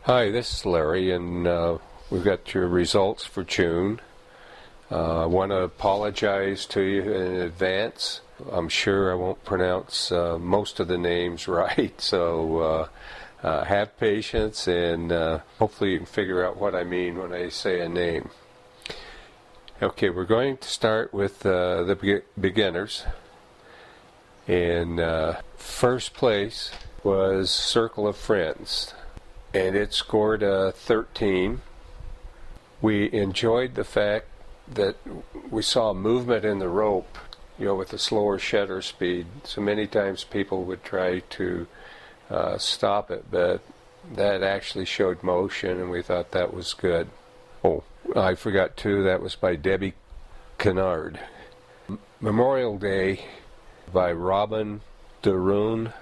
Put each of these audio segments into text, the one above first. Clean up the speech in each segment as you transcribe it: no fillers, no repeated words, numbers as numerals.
Hi, this is Larry, and we've got your results for June. I want to apologize to you in advance. I'm sure I won't pronounce most of the names right, so have patience, and hopefully you can figure out what I mean when I say a name. Okay, we're going to start with the beginners. And first place was Circle of Friends, and it scored a 13. We enjoyed the fact that we saw movement in the rope, with a slower shutter speed. So many times people would try to stop it, but that actually showed motion, and we thought that was good. Oh, I forgot too, that was by Debbie Kennard. Memorial Day by Robin DeRune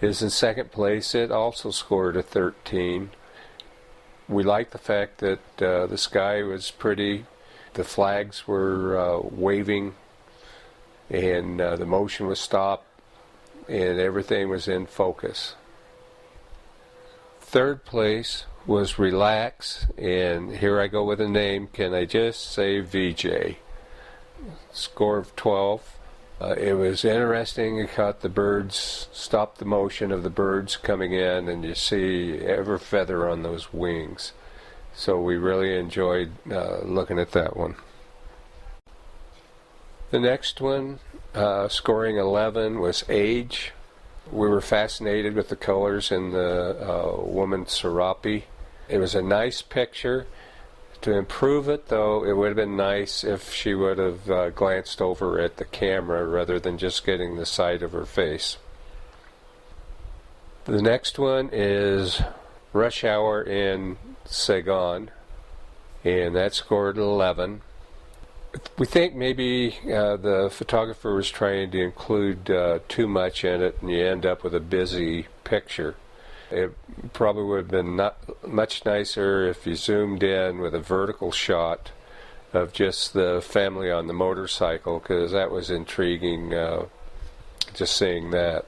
is in second place. It also scored a 13. We liked the fact that the sky was pretty, the flags were waving, and the motion was stopped, and everything was in focus. Third place was Relax, and here I go with a name. Can I just say VJ? Score of 12. It was interesting. It caught the birds, stopped the motion of the birds coming in, and you see every feather on those wings. So we really enjoyed looking at that one. The next one, scoring 11, was Age. We were fascinated with the colors in the woman's serape. It was a nice picture. To improve it, though, it would have been nice if she would have glanced over at the camera rather than just getting the side of her face. The next one is Rush Hour in Saigon, and that scored 11. We think maybe the photographer was trying to include too much in it, and you end up with a busy picture. It probably would have been much nicer if you zoomed in with a vertical shot of just the family on the motorcycle, because that was intriguing, just seeing that.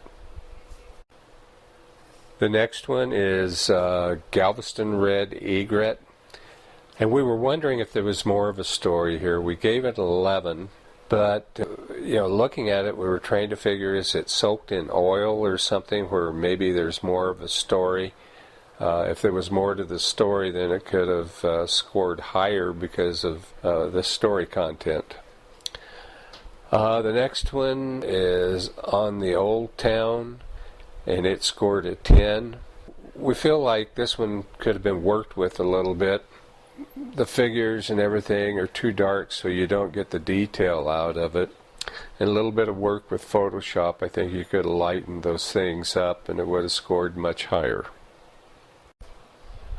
The next one is Galveston Red Egret, and we were wondering if there was more of a story here. We gave it 11, but looking at it, we were trying to figure, is it soaked in oil or something where maybe there's more of a story? If there was more to the story, then it could have scored higher because of the story content. The next one is On the Old Town, and it scored a 10. We feel like this one could have been worked with a little bit. The figures and everything are too dark, so you don't get the detail out of it. And a little bit of work with Photoshop, I think you could have lightened those things up and it would have scored much higher.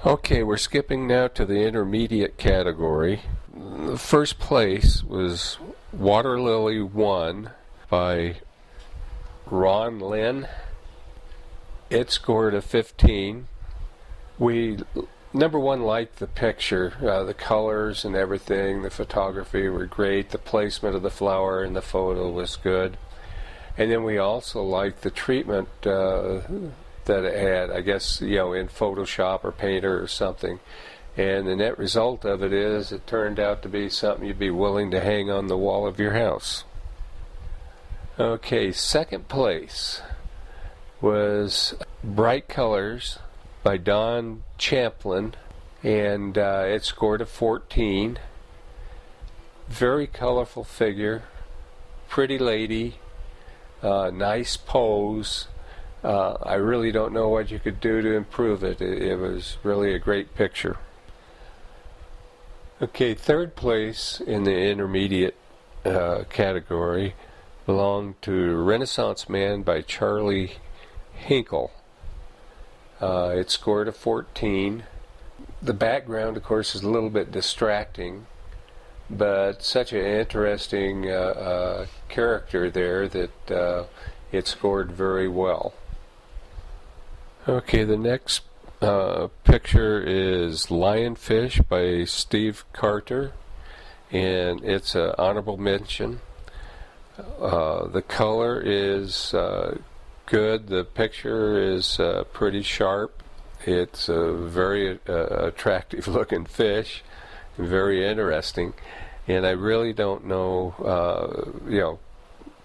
Okay, we're skipping now to the intermediate category. The first place was Water Lily 1 by Ron Lynn. It scored a 15. We number one, liked the picture, the colors and everything. The photography were great. The placement of the flower in the photo was good. And then we also liked the treatment that it had, I guess, in Photoshop or Painter or something. And the net result of it is it turned out to be something you'd be willing to hang on the wall of your house. Okay, second place was Bright Colors by Don Champlin, and it scored a 14. Very colorful figure, pretty lady, nice pose. I really don't know what you could do to improve it. It was really a great picture. Okay, third place in the intermediate category belonged to Renaissance Man by Charlie Hinkle. It scored a 14. The background, of course, is a little bit distracting, but such an interesting character there that it scored very well. Okay, the next picture is Lionfish by Steve Carter, and it's an honorable mention. The color is good. The picture is pretty sharp, It's a very attractive looking fish, very interesting, and I really don't know,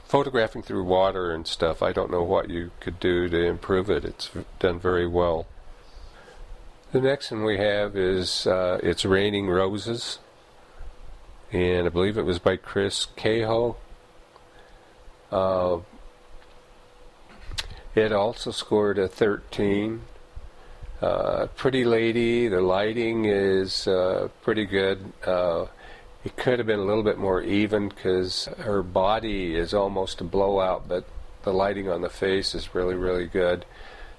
photographing through water and stuff, I don't know what you could do to improve it. It's done very well. The next one we have is It's Raining Roses, and I believe it was by Chris Cahill. It also scored a 13. Pretty lady, the lighting is pretty good. It could have been a little bit more even because her body is almost a blowout, but the lighting on the face is really, really good.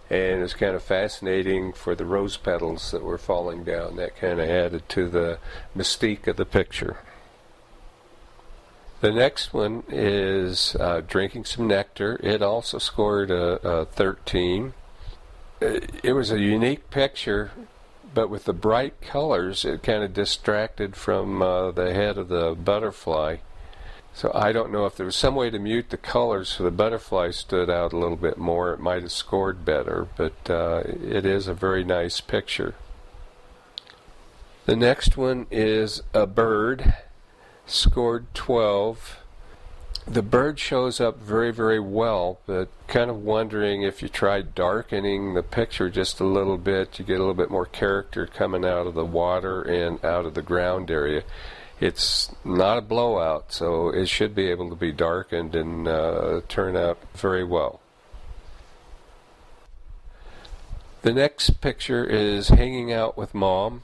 And it's kind of fascinating for the rose petals that were falling down. That kind of added to the mystique of the picture. The next one is Drinking Some Nectar. It also scored a 13. It was a unique picture, but with the bright colors, it kind of distracted from the head of the butterfly. So I don't know if there was some way to mute the colors so the butterfly stood out a little bit more. It might have scored better, but it is a very nice picture. The next one is a bird. Scored 12. The bird shows up very, very well, but kind of wondering if you tried darkening the picture just a little bit, you get a little bit more character coming out of the water and out of the ground area. It's not a blowout, so it should be able to be darkened and turn out very well. The next picture is Hanging Out with Mom.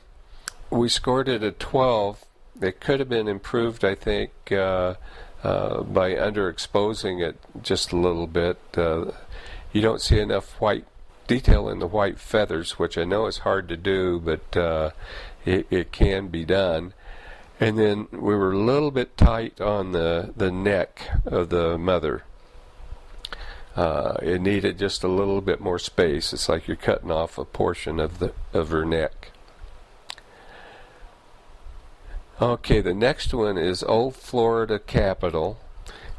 We scored it a 12. It could have been improved, I think, by underexposing it just a little bit. You don't see enough white detail in the white feathers, which I know is hard to do, but it can be done. And then we were a little bit tight on the neck of the mother. It needed just a little bit more space. It's like you're cutting off a portion of her neck. Okay, the next one is Old Florida Capitol.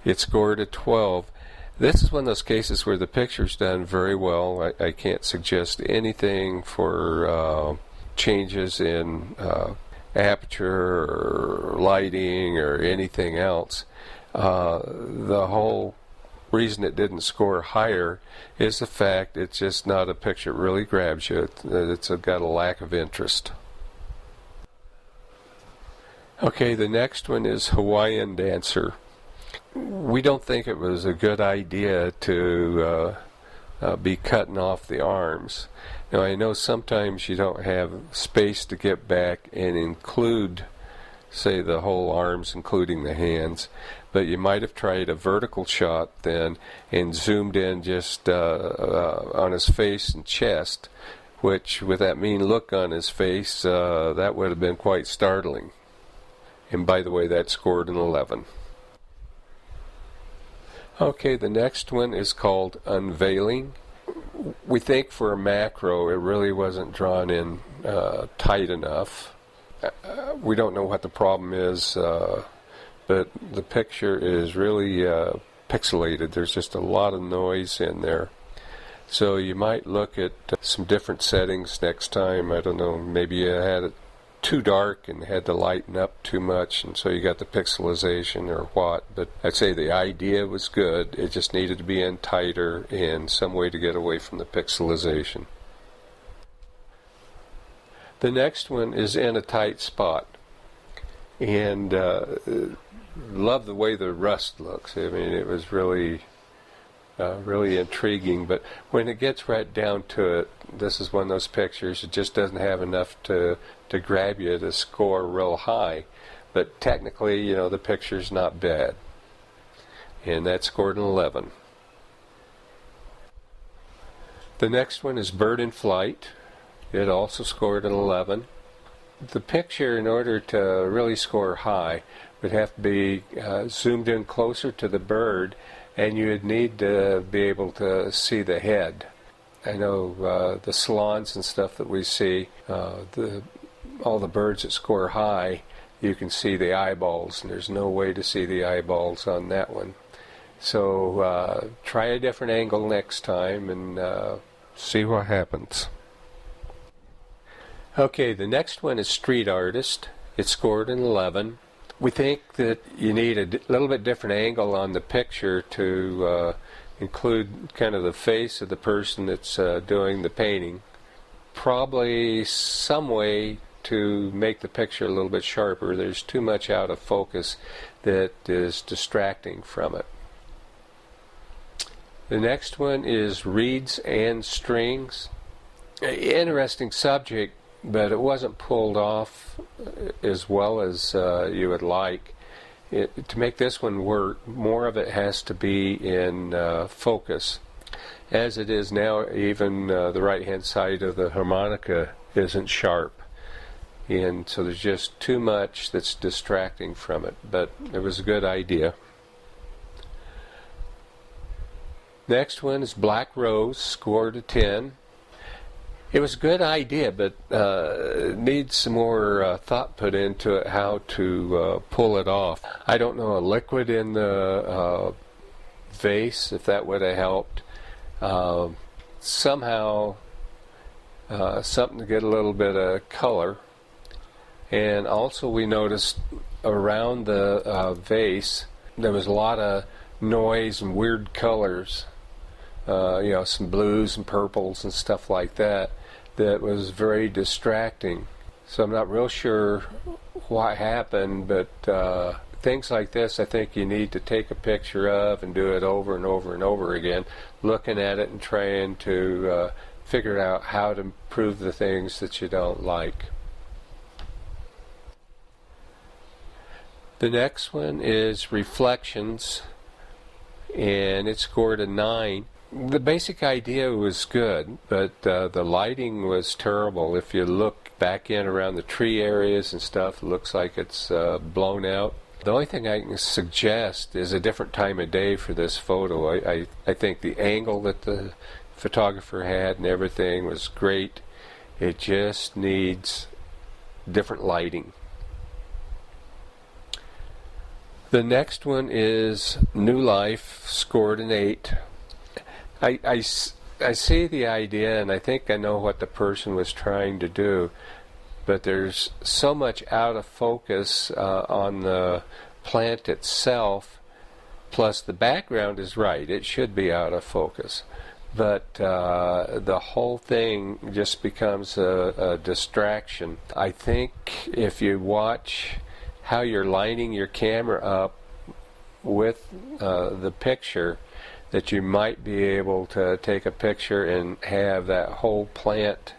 It scored a 12. This is one of those cases where the picture's done very well. I can't suggest anything for changes in aperture or lighting or anything else. The whole reason it didn't score higher is the fact it's just not a picture that really grabs you. It's got a lack of interest. Okay, the next one is Hawaiian Dancer. We don't think it was a good idea to be cutting off the arms. Now, I know sometimes you don't have space to get back and include, say, the whole arms, including the hands, but you might have tried a vertical shot then and zoomed in just on his face and chest, which, with that mean look on his face, that would have been quite startling. And by the way, that scored an 11. Okay, the next one is called Unveiling. We think for a macro, it really wasn't drawn in tight enough. We don't know what the problem is, but the picture is really pixelated. There's just a lot of noise in there. So you might look at some different settings next time. I don't know, maybe you had it too dark and had to lighten up too much, and so you got the pixelization or what. But I'd say the idea was good. It just needed to be in tighter and some way to get away from the pixelization. The next one is In a Tight Spot, and love the way the rust looks. I mean, it was really intriguing, but when it gets right down to it, this is one of those pictures, it just doesn't have enough to grab you to score real high. But technically, the picture's not bad. And that scored an 11. The next one is Bird in Flight. It also scored an 11. The picture, in order to really score high, would have to be zoomed in closer to the bird, and you would need to be able to see the head. I know the salons and stuff that we see, all the birds that score high, you can see the eyeballs, and there's no way to see the eyeballs on that one. So try a different angle next time and see what happens. Okay, the next one is Street Artist. It scored an 11. We think that you need a little bit different angle on the picture to include kind of the face of the person that's doing the painting. Probably some way to make the picture a little bit sharper. There's too much out of focus that is distracting from it. The next one is Reeds and Strings. Interesting subject, but it wasn't pulled off as well as you would like. To make this one work, more of it has to be in focus. As it is now, even the right-hand side of the harmonica isn't sharp. And so there's just too much that's distracting from it, but it was a good idea. Next one is Black Rose, scored a 10. It was a good idea, but needs some more thought put into it how to pull it off. I don't know, a liquid in the vase, if that would have helped. Somehow something to get a little bit of color. And also we noticed around the vase there was a lot of noise and weird colors. Some blues and purples and stuff like that was very distracting. So I'm not real sure what happened, but things like this I think you need to take a picture of and do it over and over and over again, looking at it and trying to figure out how to improve the things that you don't like. The next one is Reflections, and it scored a 9. The basic idea was good, but the lighting was terrible. If you look back in around the tree areas and stuff, it looks like it's blown out. The only thing I can suggest is a different time of day for this photo. I think the angle that the photographer had and everything was great. It just needs different lighting. The next one is New Life, scored an 8. I see the idea, and I think I know what the person was trying to do, but there's so much out of focus on the plant itself, plus the background is right. It should be out of focus. But the whole thing just becomes a distraction. I think if you watch how you're lining your camera up with the picture, that you might be able to take a picture and have that whole plant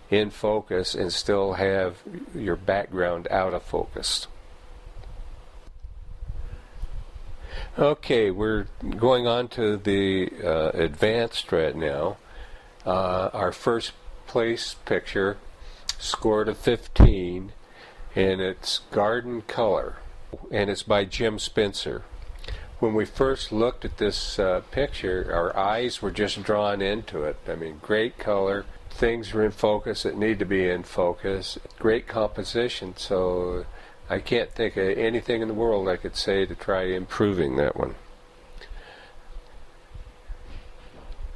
in focus and still have your background out of focus. Okay, we're going on to the advanced right now. Our first place picture scored a 15, and it's Garden Color, and it's by Jim Spencer. When we first looked at this picture, our eyes were just drawn into it. I mean, great color, things are in focus that need to be in focus, great composition, so I can't think of anything in the world I could say to try improving that one.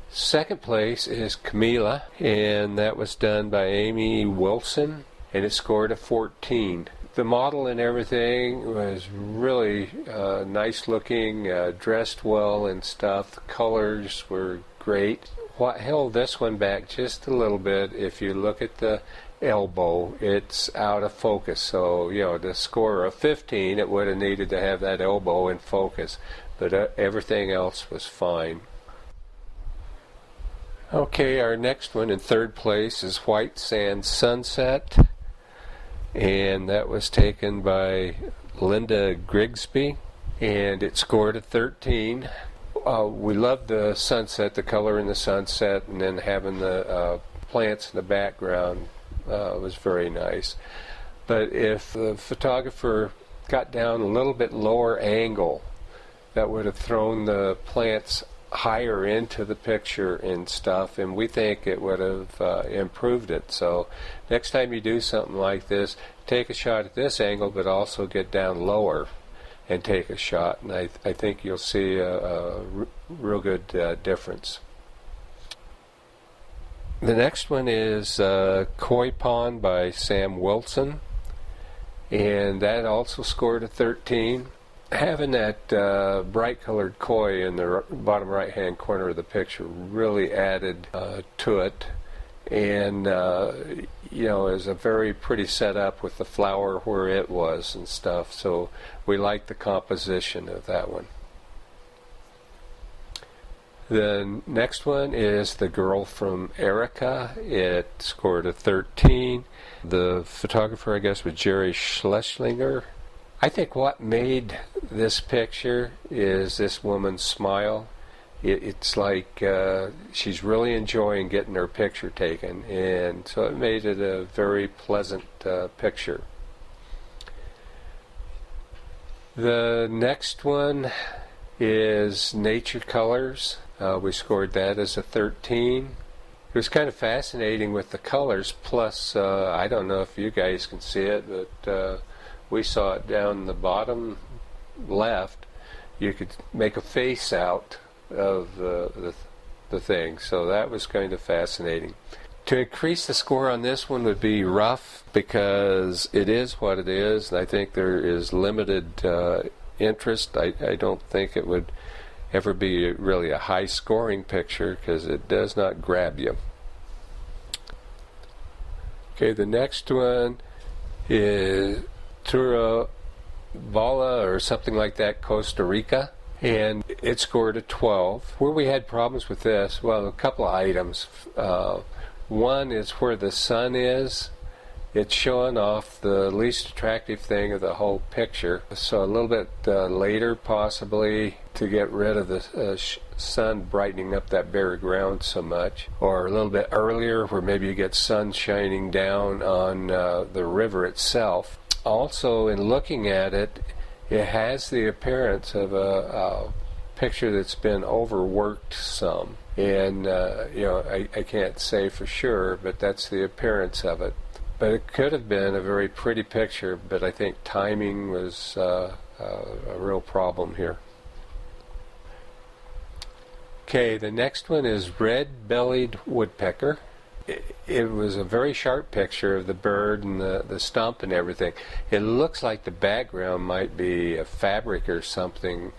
Second place is Camila, and that was done by Amy Wilson, and it scored a 14. The model and everything was really nice looking, dressed well and stuff. The colors were great. What held this one back just a little bit, if you look at the elbow, it's out of focus. So, to score a 15, it would have needed to have that elbow in focus. But everything else was fine. Okay, our next one in third place is White Sand Sunset, and that was taken by Linda Grigsby, and it scored a 13. We loved the sunset, the color in the sunset, and then having the plants in the background was very nice. But if the photographer got down a little bit lower angle, that would have thrown the plants higher into the picture and stuff, and we think it would have improved it. So next time you do something like this, take a shot at this angle, but also get down lower and take a shot, and I think you'll see a real good difference. The next one is Koi Pond by Sam Wilson, and that also scored a 13. Having that bright colored koi in the bottom right hand corner of the picture really added to it, and you know, is a very pretty setup with the flower where it was and stuff, so we like the composition of that one. The next one is The Girl from Erica. It scored a 13. The photographer, I guess, was Jerry Schlesinger. I think what made this picture is this woman's smile. It's like she's really enjoying getting her picture taken, and so it made it a very pleasant picture. The next one is Nature Colors. We scored that as a 13. It was kind of fascinating with the colors, plus I don't know if you guys can see it, but we saw it down the bottom left. You could make a face out of the thing, so that was kind of fascinating. To increase the score on this one would be rough, because it is what it is, and I think there is limited interest. I don't think it would ever be really a high scoring picture because it does not grab you. Okay, the next one is Tura Bala or something like that, Costa Rica, and it scored a 12. Where we had problems with this, well, a couple of items. One is where the sun is. It's showing off the least attractive thing of the whole picture. So a little bit later, possibly, to get rid of the sun brightening up that bare ground so much. Or a little bit earlier, where maybe you get sun shining down on the river itself. Also, in looking at it, it has the appearance of a picture that's been overworked some. And, you know, I can't say for sure, but that's the appearance of it. But it could have been a very pretty picture, but I think timing was a real problem here. Okay, the next one is Red-Bellied Woodpecker. It was a very sharp picture of the bird and the stump and everything. It looks like the background might be a fabric or something,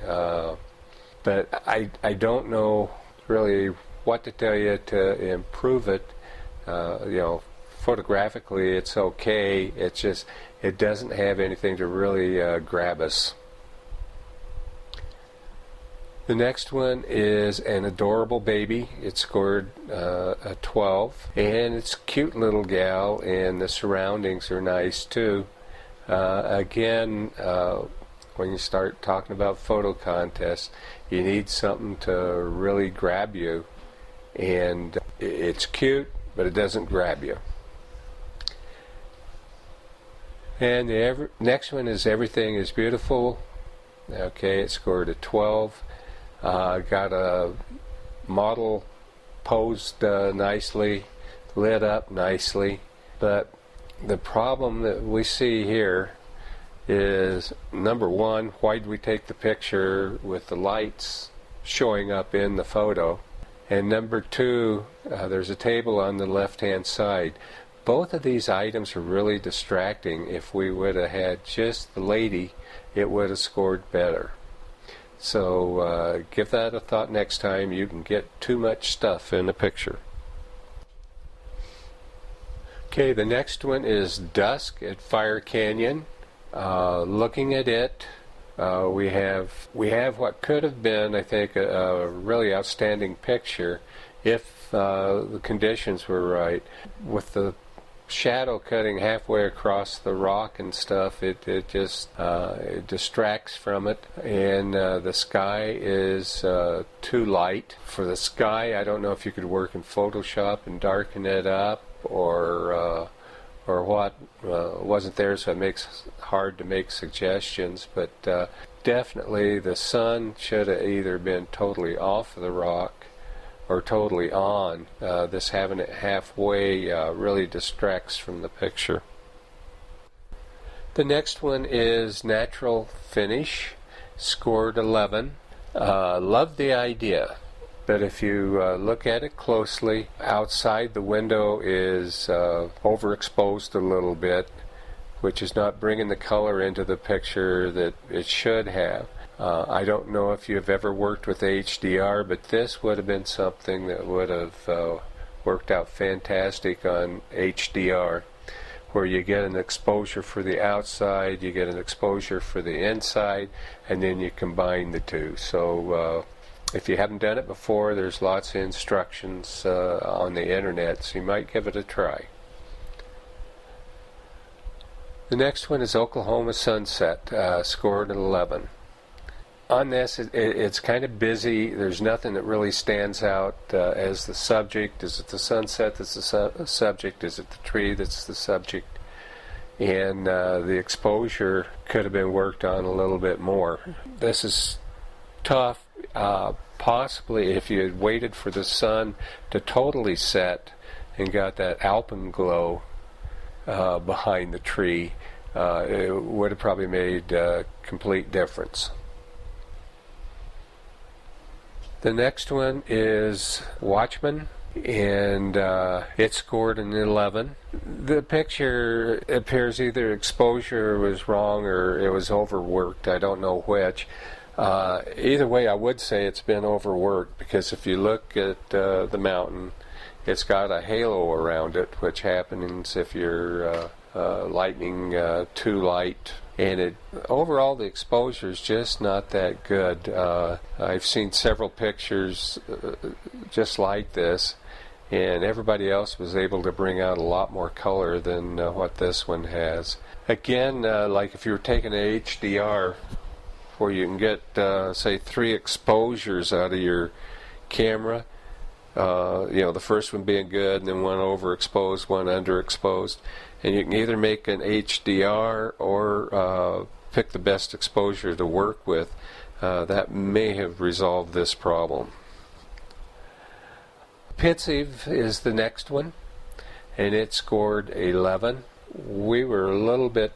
but I don't know really what to tell you to improve it. You know, photographically it's okay, it's just it doesn't have anything to really grab us. The next one is An Adorable Baby. It scored a 12, and it's a cute little gal, and the surroundings are nice too. Again, when you start talking about photo contests, you need something to really grab you, and it's cute, but it doesn't grab you. And the next one is Everything is Beautiful. Okay, it scored a 12. Got a model posed nicely, lit up nicely, but the problem that we see here is, number one, why did we take the picture with the lights showing up in the photo? And number two, there's a table on the left-hand side. Both of these items are really distracting. If we would have had just the lady, it would have scored better. So give that a thought next time. You can get too much stuff in a picture. Okay, the next one is Dusk at Fire Canyon. Looking at it, we have what could have been, I think, a really outstanding picture if the conditions were right. With the shadow cutting halfway across the rock and stuff, it just it distracts from it, and the sky is too light. For the sky, I don't know if you could work in Photoshop and darken it up, or what wasn't there, so it makes it hard to make suggestions, but definitely the sun should have either been totally off of the rock or totally on. This having it halfway really distracts from the picture. The next one is Natural Finish, scored 11. Loved the idea. But if you look at it closely, outside the window is overexposed a little bit, which is not bringing the color into the picture that it should have. I don't know if you've ever worked with HDR, but this would have been something that would have worked out fantastic on HDR, where you get an exposure for the outside, you get an exposure for the inside, and then you combine the two. So if you haven't done it before, there's lots of instructions on the internet, so you might give it a try. The next one is Oklahoma Sunset, scored an 11. On this, it's kind of busy. There's nothing that really stands out as the subject. Is it the sunset that's the subject? Is it the tree that's the subject? And the exposure could have been worked on a little bit more. This is tough. Possibly if you had waited for the sun to totally set and got that alpenglow behind the tree, it would have probably made a complete difference. The next one is Watchman, and it scored an 11. The picture appears either exposure was wrong or it was overworked. I don't know which. Either way, I would say it's been overworked, because if you look at the mountain, it's got a halo around it, which happens if you're lightning too light. And overall, the exposure is just not that good. I've seen several pictures just like this, and everybody else was able to bring out a lot more color than what this one has. Again, like if you were taking an HDR, where you can get, say, 3 exposures out of your camera, the first one being good, and then one overexposed, one underexposed. And you can either make an HDR or pick the best exposure to work with. That may have resolved this problem. Pensive is the next one, and it scored 11. We were a little bit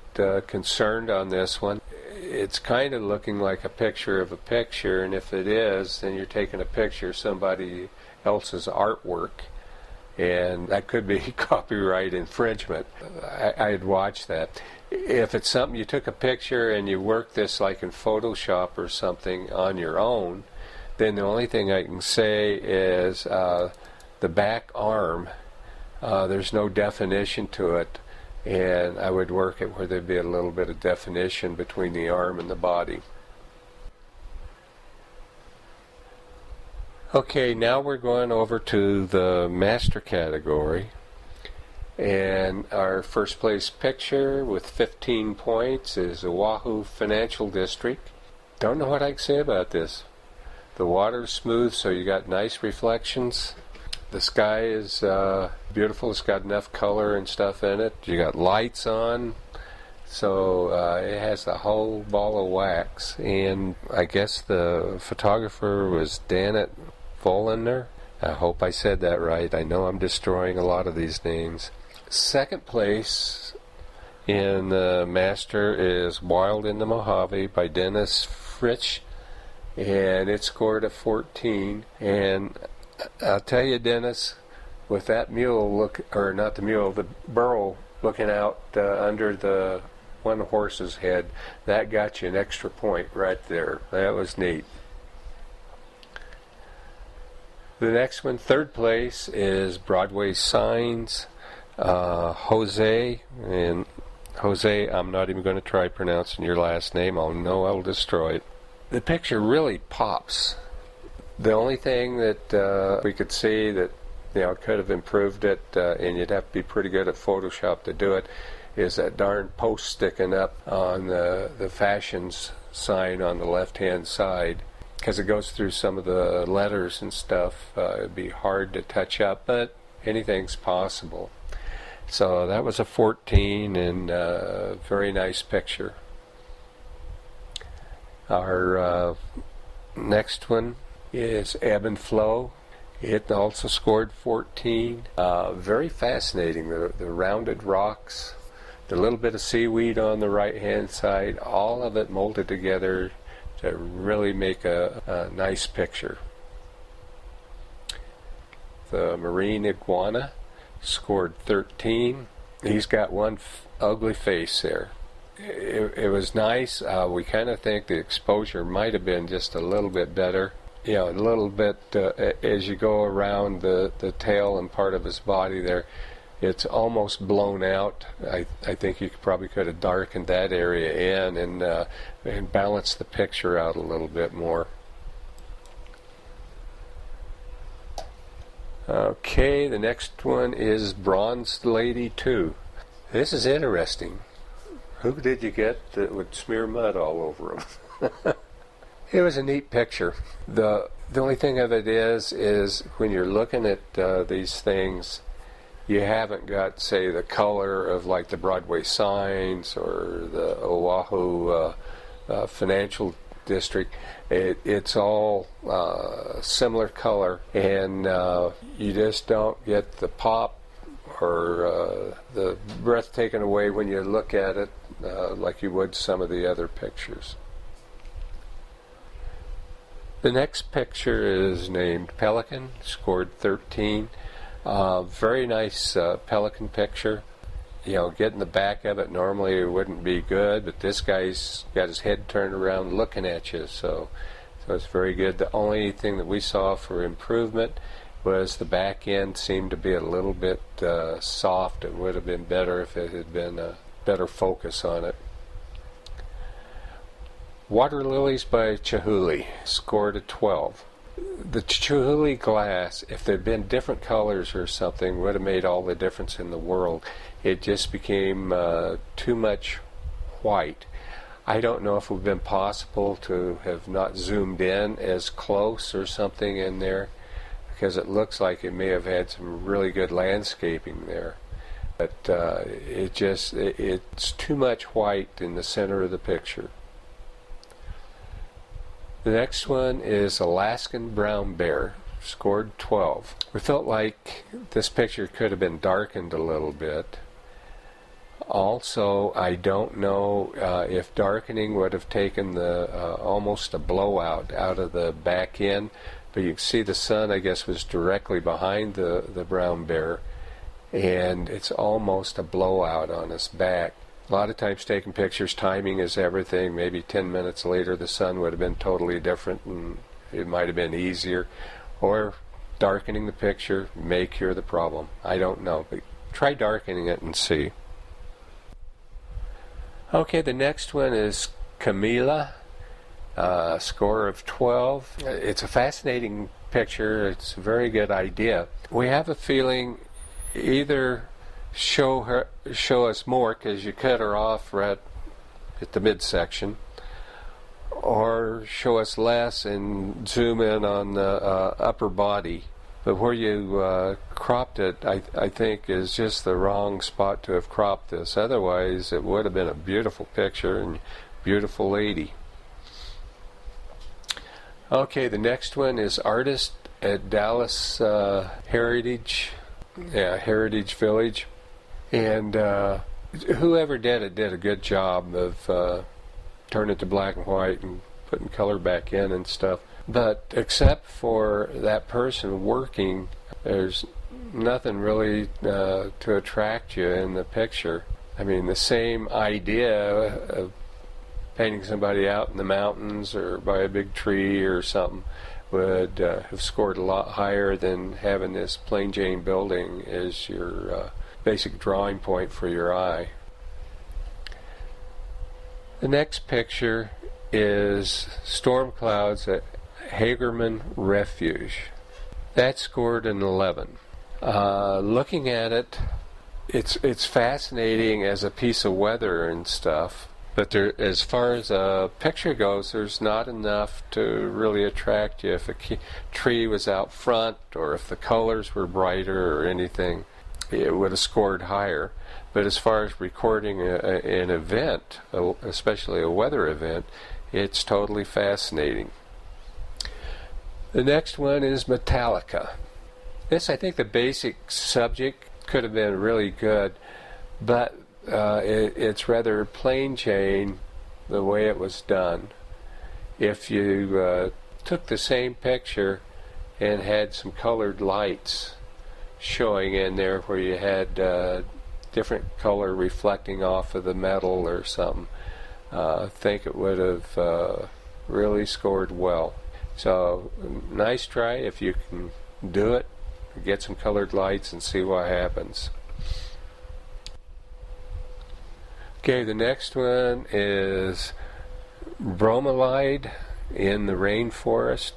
concerned on this one. It's kind of looking like a picture of a picture, and if it is, then you're taking a picture of somebody else's artwork, and that could be copyright infringement. I had watched that. If it's something you took a picture and you work this like in Photoshop or something on your own, then the only thing I can say is the back arm, there's no definition to it, and I would work it where there'd be a little bit of definition between the arm and the body. Okay, now we're going over to the master category, and our first place picture with 15 points is Oahu Financial District. Don't know what I can say about this. The water's smooth, so you got nice reflections. The sky is beautiful. It's got enough color and stuff in it. You got lights on, so it has the whole ball of wax. And I guess the photographer was Danet Vollender. I hope I said that right. I know I'm destroying a lot of these names. Second place in the master is Wild in the Mojave by Dennis Fritsch, and it scored a 14. And I'll tell you, Dennis, with that mule the burro looking out under the one horse's head, that got you an extra point right there. That was neat. The next one, third place, is Broadway Signs, Jose. And Jose, I'm not even going to try pronouncing your last name. I'll destroy it. The picture really pops. The only thing that we could see that could have improved it, and you'd have to be pretty good at Photoshop to do it, is that darn post sticking up on the fashions sign on the left-hand side. Because it goes through some of the letters and stuff, it'd be hard to touch up, but anything's possible. So that was a 14, and a very nice picture. Our next one is Ebb and Flow. It also scored 14. Very fascinating, the rounded rocks, the little bit of seaweed on the right-hand side, all of it molded together to really make a nice picture. marine iguana, scored 13. He's got one ugly face there. It was nice. We kind of think the exposure might have been just a little bit better. You know, a little bit as you go around the tail and part of his body there, it's almost blown out. I think you probably could have darkened that area in and balanced the picture out a little bit more. Okay, the next one is Bronze Lady 2. This is interesting. Who did you get that would smear mud all over him? It was a neat picture. The only thing of it is when you're looking at these things, you haven't got, say, the color of like the Broadway signs or the Oahu financial district. It's all similar color, and you just don't get the pop or the breath taken away when you look at it like you would some of the other pictures. The next picture is named Pelican, scored 13. Very nice pelican picture. You know, getting the back of it normally wouldn't be good, but this guy's got his head turned around looking at you, so it's very good. The only thing that we saw for improvement was the back end seemed to be a little bit soft. It would have been better if it had been a better focus on it. Water Lilies by Chihuly, scored a 12. The Chihuly glass, if there had been different colors or something, would have made all the difference in the world. It just became too much white. I don't know if it would have been possible to have not zoomed in as close or something in there, because it looks like it may have had some really good landscaping there. But it's too much white in the center of the picture. The next one is Alaskan Brown Bear, scored 12. We felt like this picture could have been darkened a little bit. Also, I don't know if darkening would have taken the almost a blowout out of the back end, but you can see the sun, I guess, was directly behind the brown bear, and it's almost a blowout on his back. A lot of times taking pictures, timing is everything. Maybe 10 minutes later the sun would have been totally different and it might have been easier. Or darkening the picture may cure the problem. I don't know, but try darkening it and see. Okay, the next one is Camila, score of 12. It's a fascinating picture. It's a very good idea. We have a feeling either show us more because you cut her off right at the midsection, or show us less and zoom in on the upper body. But where you cropped it, I think, is just the wrong spot to have cropped this. Otherwise, it would have been a beautiful picture and beautiful lady. Okay, the next one is Artist at Dallas Heritage Village. And whoever did it did a good job of turning it to black and white and putting color back in and stuff. But except for that person working, there's nothing really to attract you in the picture. I mean, the same idea of painting somebody out in the mountains or by a big tree or something would have scored a lot higher than having this plain Jane building as your basic drawing point for your eye. The next picture is Storm Clouds at Hagerman Refuge. That scored an 11. Looking at it, it's fascinating as a piece of weather and stuff, but as far as a picture goes, there's not enough to really attract you. If a tree was out front or if the colors were brighter or anything, it would have scored higher. But as far as recording an event, especially a weather event, it's totally fascinating. The next one is Metallica. This, I think the basic subject could have been really good, but it's rather plain Jane the way it was done. If you took the same picture and had some colored lights showing in there where you had different color reflecting off of the metal or something. I think it would have really scored well. So nice try if you can do it. Get some colored lights and see what happens. Okay, the next one is bromelide in the rainforest,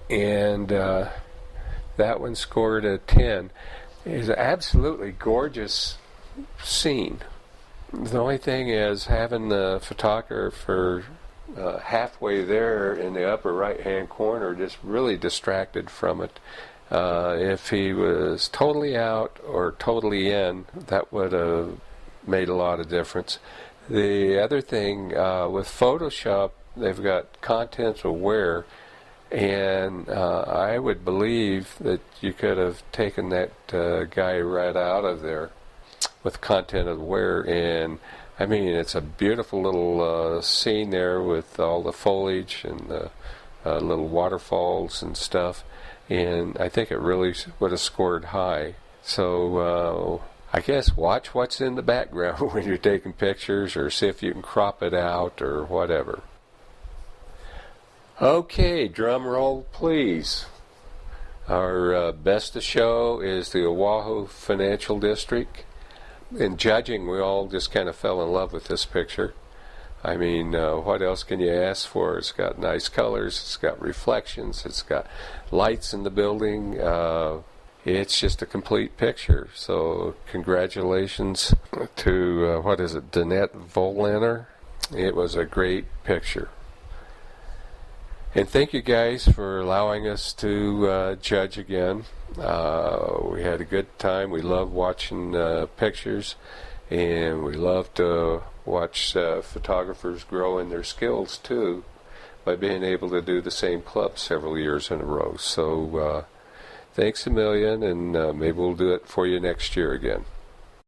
and that one scored a 10. It's an absolutely gorgeous scene. The only thing is having the photographer halfway there in the upper right hand corner just really distracted from it. If he was totally out or totally in, that would have made a lot of difference. The other thing with Photoshop, they've got content aware, and I would believe that you could have taken that guy right out of there with content aware. And I mean, it's a beautiful little scene there with all the foliage and the little waterfalls and stuff, and I think it really would have scored high. So I guess watch what's in the background when you're taking pictures, or see if you can crop it out or whatever. Okay, drum roll please. Our best of show is the Oahu Financial District. In judging, we all just kind of fell in love with this picture. I mean, what else can you ask for? It's got nice colors, it's got reflections, it's got lights in the building. It's just a complete picture. So congratulations to, Danette Volaner. It was a great picture. And thank you guys for allowing us to judge again. We had a good time. We love watching pictures, and we love to watch photographers grow in their skills too by being able to do the same club several years in a row. So thanks a million, and maybe we'll do it for you next year again.